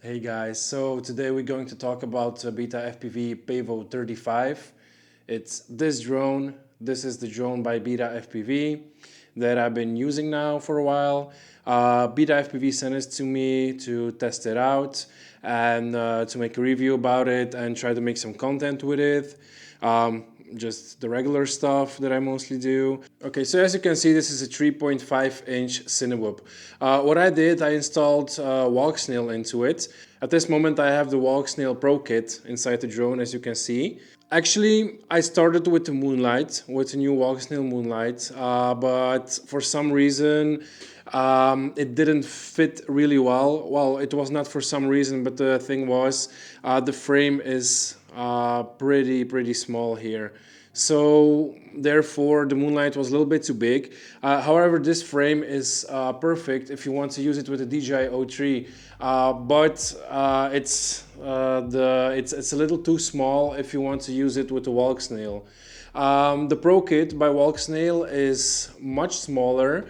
Hey guys, so today we're going to talk about BETAFPV Pavo 35. It's this drone. This is the drone by BETAFPV that I've been using now for a while. BETAFPV sent it to me to test it out and to make a review about it and try to make some content with it. Just the regular stuff that I mostly do. Okay, so as you can see, this is a 3.5-inch Cinewhoop. What I did, I installed Walksnail into it. At this moment, I have the Walksnail Pro Kit inside the drone, as you can see. Actually, I started with the Moonlight, with the new Walksnail Moonlight, but for some reason, it didn't fit really well. Well, it was not for some reason, but the thing was, the frame is pretty small here. So therefore the Moonlight was a little bit too big. However, this frame is perfect if you want to use it with a DJI O3, but it's a little too small if you want to use it with the Walksnail. The Pro Kit by Walksnail is much smaller,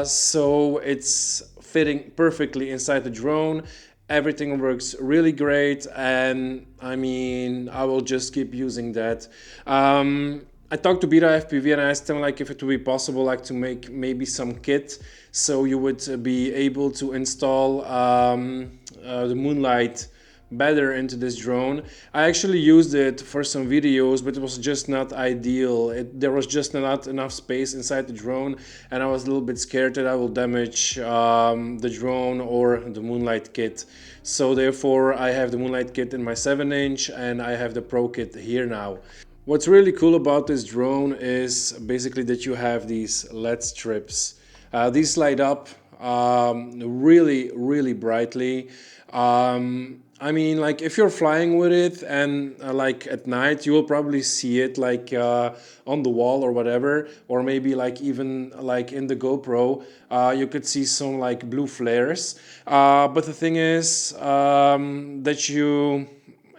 so it's fitting perfectly inside the drone. Everything works really great, and I mean, I will just keep using that. I talked to BETAFPV and I asked them like if it would be possible like to make maybe some kit so you would be able to install the Moonlight better into this drone. I actually used it for some videos, but it was just not ideal. There was just not enough space inside the drone, and I was a little bit scared that I will damage the drone or the Moonlight kit. So therefore I have the Moonlight kit in my 7-inch and I have the Pro Kit here now. What's really cool about this drone is basically that you have these LED strips. These light up really brightly. I mean, like if you're flying with it and like at night, you will probably see it like on the wall or whatever, or maybe like even like in the GoPro, you could see some like blue flares. But the thing is that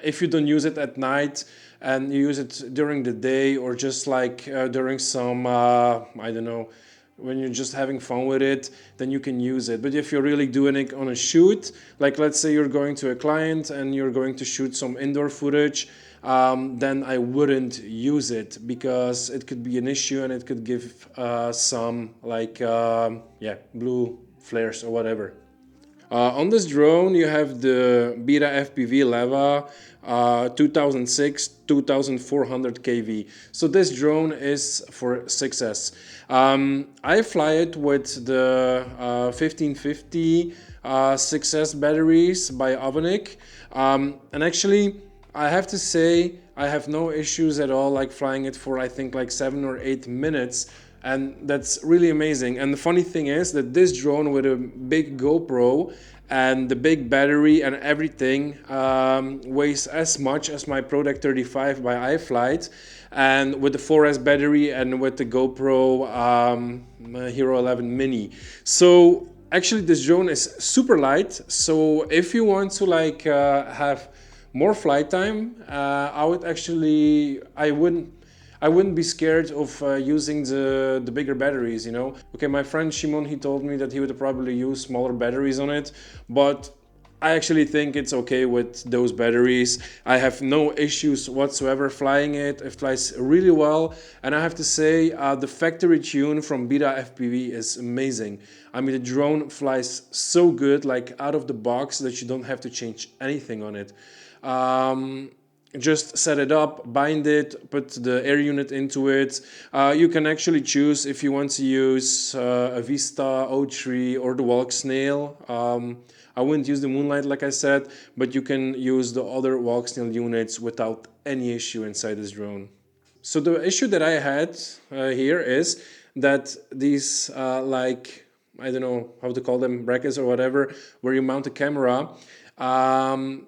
if you don't use it at night and you use it during the day or just like during some, I don't know, when you're just having fun with it, then you can use it. But if you're really doing it on a shoot, like let's say you're going to a client and you're going to shoot some indoor footage, then I wouldn't use it because it could be an issue and it could give some like blue flares or whatever. On this drone, you have the BETAFPV Leva 2006 2400 kV. So this drone is for 6S. I fly it with the 1550 6S batteries by Avonic. And actually, I have to say, I have no issues at all like flying it for I think like 7 or 8 minutes. And that's really amazing. And the funny thing is that this drone with a big GoPro and the big battery and everything weighs as much as my Product 35 by iFlight. And with the 4S battery and with the GoPro Hero 11 Mini. So actually this drone is super light. So if you want to like have more flight time, I wouldn't be scared of using the bigger batteries, you know. Okay, my friend Shimon, he told me that he would probably use smaller batteries on it, but I actually think it's okay with those batteries. I have no issues whatsoever flying it. It flies really well, and I have to say the factory tune from BETAFPV is amazing. I mean, the drone flies so good, like out of the box, that you don't have to change anything on it. Just set it up, bind it, put the air unit into it. You can actually choose if you want to use a Vista O3 or the Walksnail. I wouldn't use the Moonlight like I said, but you can use the other Walksnail units without any issue inside this drone. So the issue that I had here is that these like, I don't know how to call them, brackets or whatever, where you mount a camera,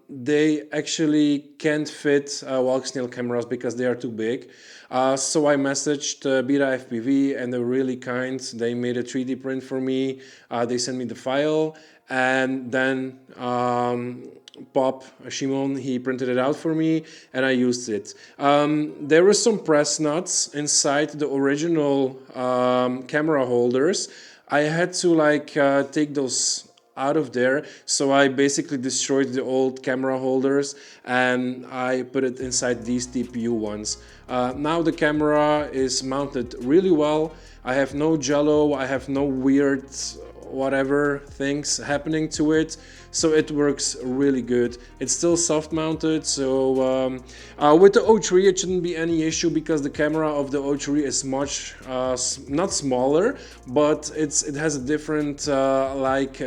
they actually can't fit Walksnail cameras because they are too big. So I messaged BETAFPV and they're really kind. They made a 3D print for me. They sent me the file, and then Pop Shimon, he printed it out for me and I used it. There were some press nuts inside the original camera holders. I had to like take those out of there. So I basically destroyed the old camera holders and I put it inside these TPU ones. Now the camera is mounted really well. I have no jello, I have no weird whatever things happening to it, so it works really good. It's still soft mounted, so with the O3 it shouldn't be any issue because the camera of the O3 is much not smaller, but it has a different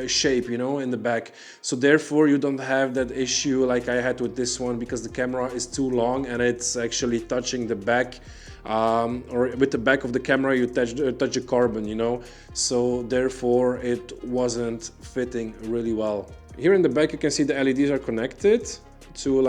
shape, you know, in the back, so therefore you don't have that issue like I had with this one, because the camera is too long and it's actually touching the back, or with the back of the camera you touch a carbon, you know, so therefore it wasn't fitting really well. Here in the back you can see the LEDs are connected to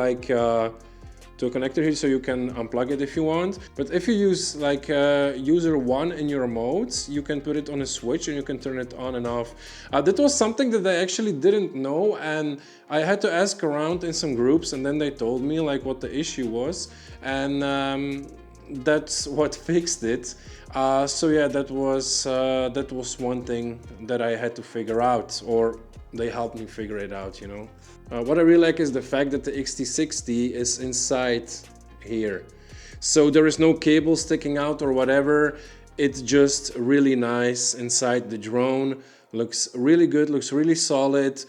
to a connector here, so you can unplug it if you want. But if you use user 1 in your modes, you can put it on a switch and you can turn it on and off. That was something that I actually didn't know, and I had to ask around in some groups, and then they told me like what the issue was, and that's what fixed it. So yeah, that was one thing that I had to figure out, or they helped me figure it out, you know. What I really like is the fact that the XT60 is inside here, so there is no cable sticking out or whatever. It's just really nice inside the drone. Looks really good, looks really solid.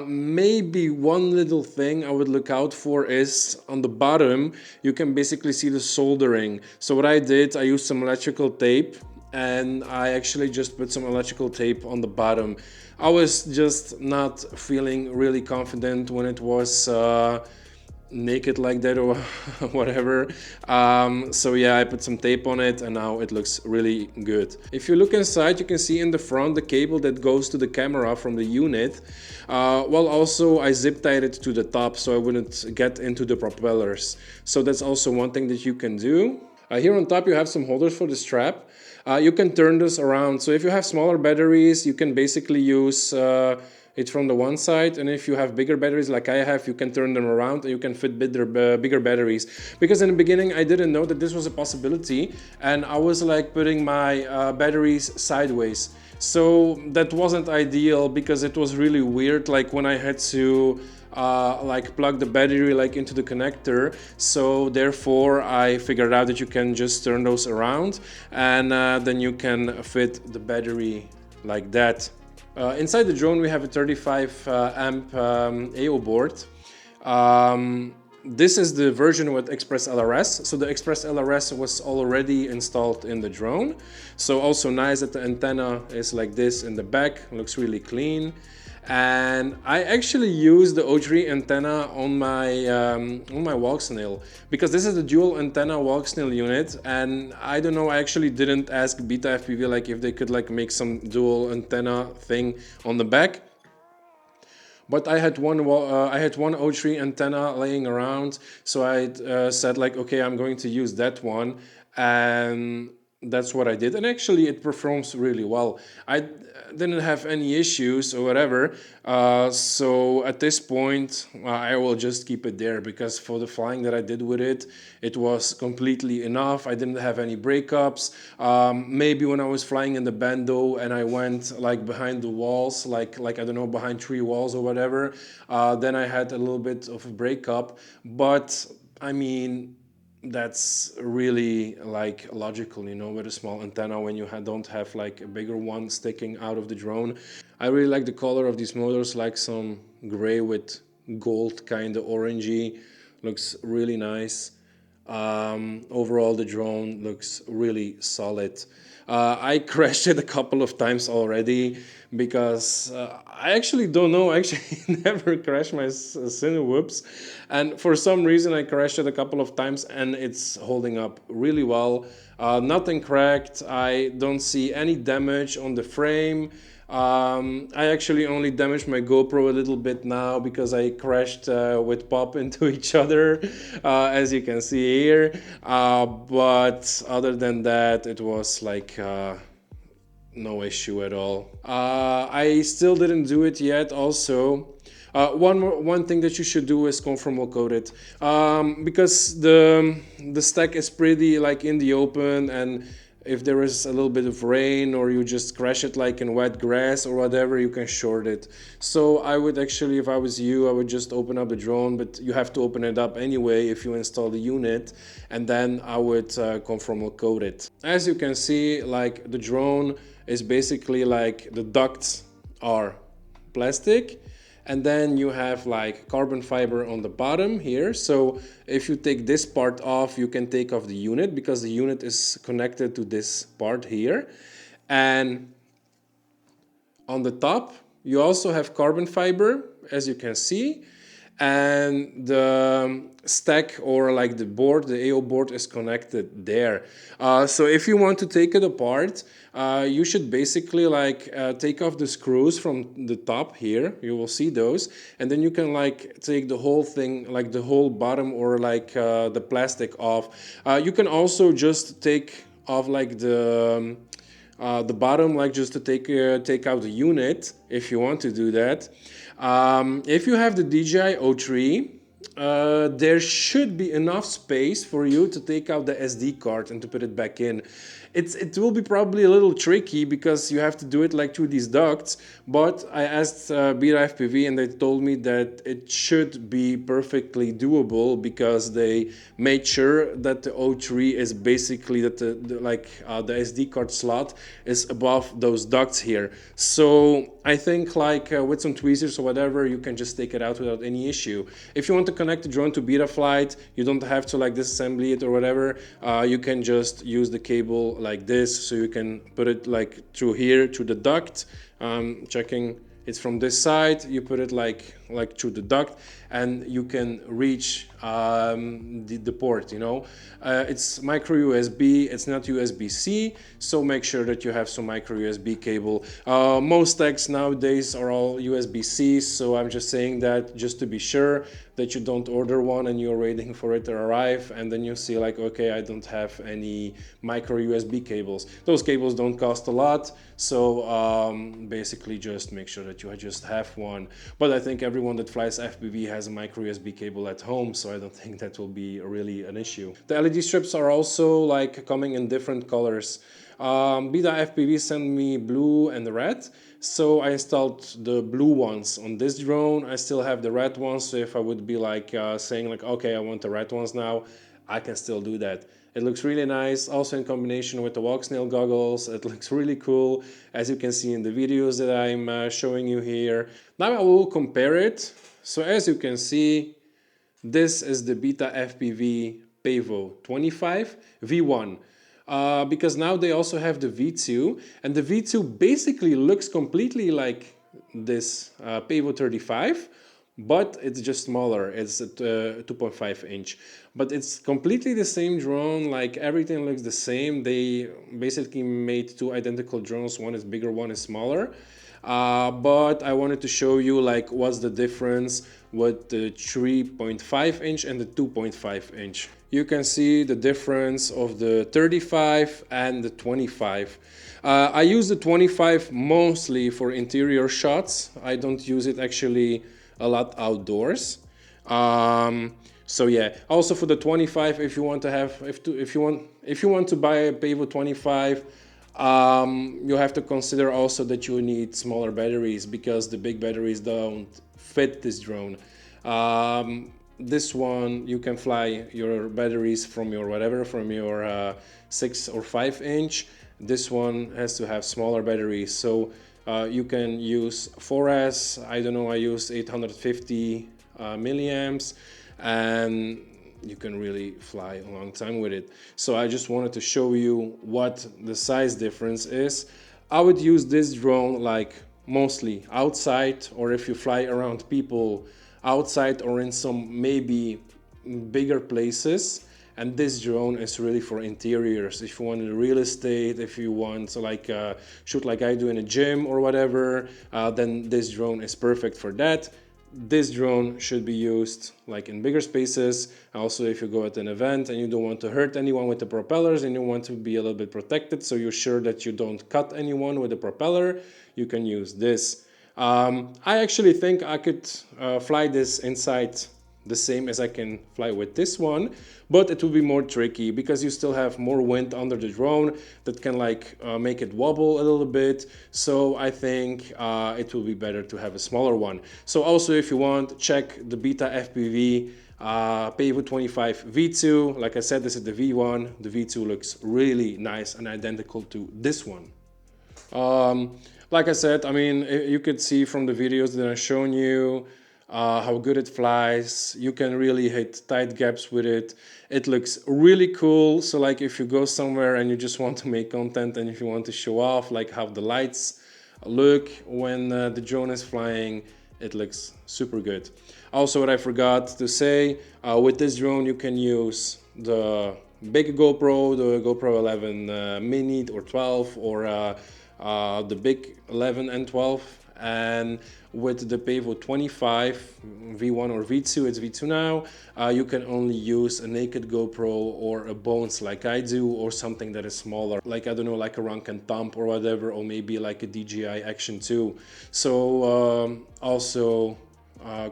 Maybe one little thing I would look out for is on the bottom you can basically see the soldering. So what I did, I used some electrical tape and I actually just put some electrical tape on the bottom. I was just not feeling really confident when it was naked like that or whatever, so yeah, I put some tape on it and now it looks really good. If you look inside, you can see in the front the cable that goes to the camera from the unit. Well, also I zip tied it to the top so I wouldn't get into the propellers, so that's also one thing that you can do. Here on top you have some holders for the strap. You can turn this around, so if you have smaller batteries you can basically use it from the one side, and if you have bigger batteries like I have, you can turn them around and you can fit bigger batteries. Because in the beginning I didn't know that this was a possibility, and I was like putting my batteries sideways, so that wasn't ideal because it was really weird like when I had to plug the battery like into the connector. So therefore I figured out that you can just turn those around and then you can fit the battery like that. Inside the drone we have a 35 amp AO board. This is the version with Express LRS. So the Express LRS was already installed in the drone. So also nice that the antenna is like this in the back, looks really clean. And I actually use the O3 antenna on my Walksnail, because this is the dual antenna Walksnail unit, and I don't know, I actually didn't ask BETAFPV like if they could like make some dual antenna thing on the back. But I had one O3 antenna laying around, so I said like, okay, I'm going to use that one, and that's what I did, and actually it performs really well. I didn't have any issues or whatever, so at this point I will just keep it there, because for the flying that I did with it, it was completely enough. I didn't have any breakups. Maybe when I was flying in the bando and I went like behind the walls, like I don't know, behind 3 walls or whatever, then I had a little bit of a breakup, but I mean, that's really like logical, you know, with a small antenna when you don't have like a bigger one sticking out of the drone. I really like the color of these motors, like some gray with gold, kind of orangey. Looks really nice. Overall the drone looks really solid. I crashed it a couple of times already because I actually don't know, I actually never crashed my Cinewhoops, and for some reason I crashed it a couple of times and it's holding up really well. Nothing cracked, I don't see any damage on the frame. I actually only damaged my GoPro a little bit now because I crashed with Pop into each other, as you can see here. But other than that, it was like no issue at all. I still didn't do it yet also. One thing that you should do is conformal coat it, because the stack is pretty like in the open, and if there is a little bit of rain or you just crash it like in wet grass or whatever, you can short it. So I would actually, if I was you, I would just open up the drone, but you have to open it up anyway if you install the unit, and then I would conformal code it. As you can see, like the drone is basically like the ducts are plastic, and then you have like carbon fiber on the bottom here. So if you take this part off, you can take off the unit because the unit is connected to this part here. And on the top you also have carbon fiber, as you can see, and the stack, or like the board, the AO board, is connected there. So if you want to take it apart, you should basically like take off the screws from the top here. You will see those, and then you can like take the whole thing, like the whole bottom, or like the plastic off. You can also just take off like the bottom, like just to take out the unit if you want to do that. If you have the DJI O3, there should be enough space for you to take out the SD card and to put it back in. It will be probably a little tricky because you have to do it like through these ducts, but I asked BETAFPV and they told me that it should be perfectly doable because they made sure that the O3 is basically that the SD card slot is above those ducts here. So I think like with some tweezers or whatever, you can just take it out without any issue. If you want to connect the drone to Betaflight, you don't have to like disassemble it or whatever. You can just use the cable like this, so you can put it like through here, through the duct. Checking it's from this side, you put it like through the duct, and you can reach the port, you know. It's micro USB, it's not USB-C, so make sure that you have some micro USB cable. Most techs nowadays are all USB-C, so I'm just saying that just to be sure that you don't order one and you're waiting for it to arrive, and then you see like, okay, I don't have any micro USB cables. Those cables don't cost a lot, so basically just make sure that you just have one. But I think everyone that flies FPV has a micro USB cable at home, so I don't think that will be really an issue. The LED strips are also like coming in different colors. BETAFPV sent me blue and red, so I installed the blue ones on this drone. I still have the red ones, so if I would be like saying like, okay, I want the red ones now, I can still do that. It looks really nice, also in combination with the Walksnail goggles. It looks really cool, as you can see in the videos that I'm showing you here. Now I will compare it. So as you can see, this is the BETAFPV Pavo 25 V1. Because now they also have the V2, and the V2 basically looks completely like this Pavo 35, but it's just smaller. It's at 2.5 inch, but it's completely the same drone. Like everything looks the same. They basically made two identical drones. One is bigger, one is smaller. But I wanted to show you like what's the difference with the 3.5 inch and the 2.5 inch. You can see the difference of the 35 and the 25. I use the 25 mostly for interior shots. I don't use it actually a lot outdoors. So yeah, also for the 25, if you want to have, if you want to buy a Pavo 25, you have to consider also that you need smaller batteries because the big batteries don't fit this drone. This one you can fly your batteries from your whatever, from your 6 or 5 inch. This one has to have smaller batteries, so you can use 4S. I don't know, I use 850 milliamps, and you can really fly a long time with it. So I just wanted to show you what the size difference is. I would use this drone like mostly outside, or if you fly around people outside, or in some maybe bigger places. And this drone is really for interiors. If you want real estate, if you want to like shoot like I do in a gym or whatever, then this drone is perfect for that. This drone should be used like in bigger spaces. Also, if you go at an event and you don't want to hurt anyone with the propellers and you want to be a little bit protected, so you're sure that you don't cut anyone with the propeller, you can use this. I actually think I could fly this inside the same as I can fly with this one, but it will be more tricky because you still have more wind under the drone that can like make it wobble a little bit. So I think it will be better to have a smaller one. So also, if you want, check the BETAFPV Pavo 25 V2. Like I said, this is the V1. The V2 looks really nice and identical to this one. Like I said, I mean, you could see from the videos that I've shown you how good it flies. You can really hit tight gaps with it. It looks really cool. So like if you go somewhere and you just want to make content and if you want to show off like how the lights look when the drone is flying, it looks super good. Also, what I forgot to say, with this drone you can use the big GoPro, the GoPro 11 mini or 12, or the big 11 and 12, and with the Pavo 25 V1 or V2, it's V2 now, you can only use a naked GoPro or a Bones like I do, or something that is smaller, like I don't know, like a Rank and Thumb or whatever, or maybe like a DJI Action 2. So also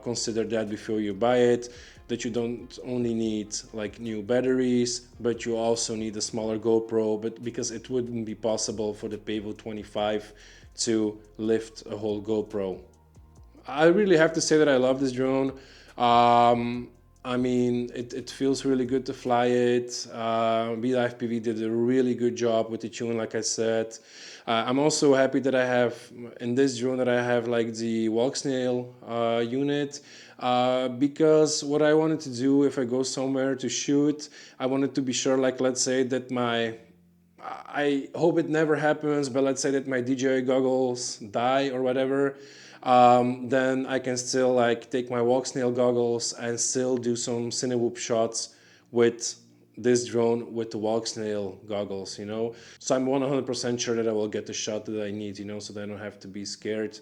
consider that before you buy it, that you don't only need like new batteries, but you also need a smaller GoPro, but because it wouldn't be possible for the Pavo 25 to lift a whole GoPro. I really have to say that I love this drone. I mean, it feels really good to fly it. BETAFPV did a really good job with the tune, like I said. I'm also happy that I have, in this drone, that I have like the Walksnail unit, because what I wanted to do if I go somewhere to shoot, I wanted to be sure, like let's say that I hope it never happens, but let's say that my DJI goggles die or whatever, then I can still like take my Walksnail goggles and still do some Cinewhoop shots with this drone with the Walksnail goggles, you know. So I'm 100% sure that I will get the shot that I need, you know, so that I don't have to be scared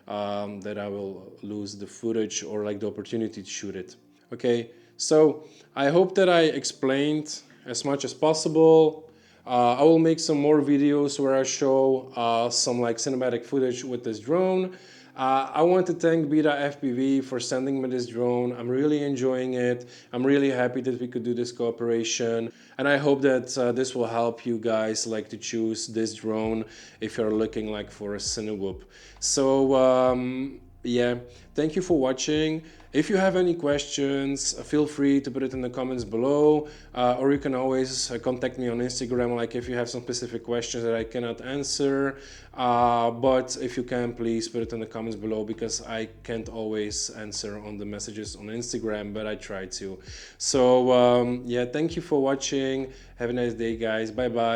that I will lose the footage or like the opportunity to shoot it. Okay, so I hope that I explained as much as possible. I will make some more videos where I show some like cinematic footage with this drone. I want to thank BETAFPV for sending me this drone. I'm really enjoying it. I'm really happy that we could do this cooperation, and I hope that this will help you guys like to choose this drone if you're looking like for a Cinewhoop. So yeah, thank you for watching. If you have any questions, feel free to put it in the comments below, or you can always contact me on Instagram, like if you have some specific questions that I cannot answer. But if you can, please put it in the comments below, because I can't always answer on the messages on Instagram, but I try to. So yeah, thank you for watching. Have a nice day, guys. Bye bye.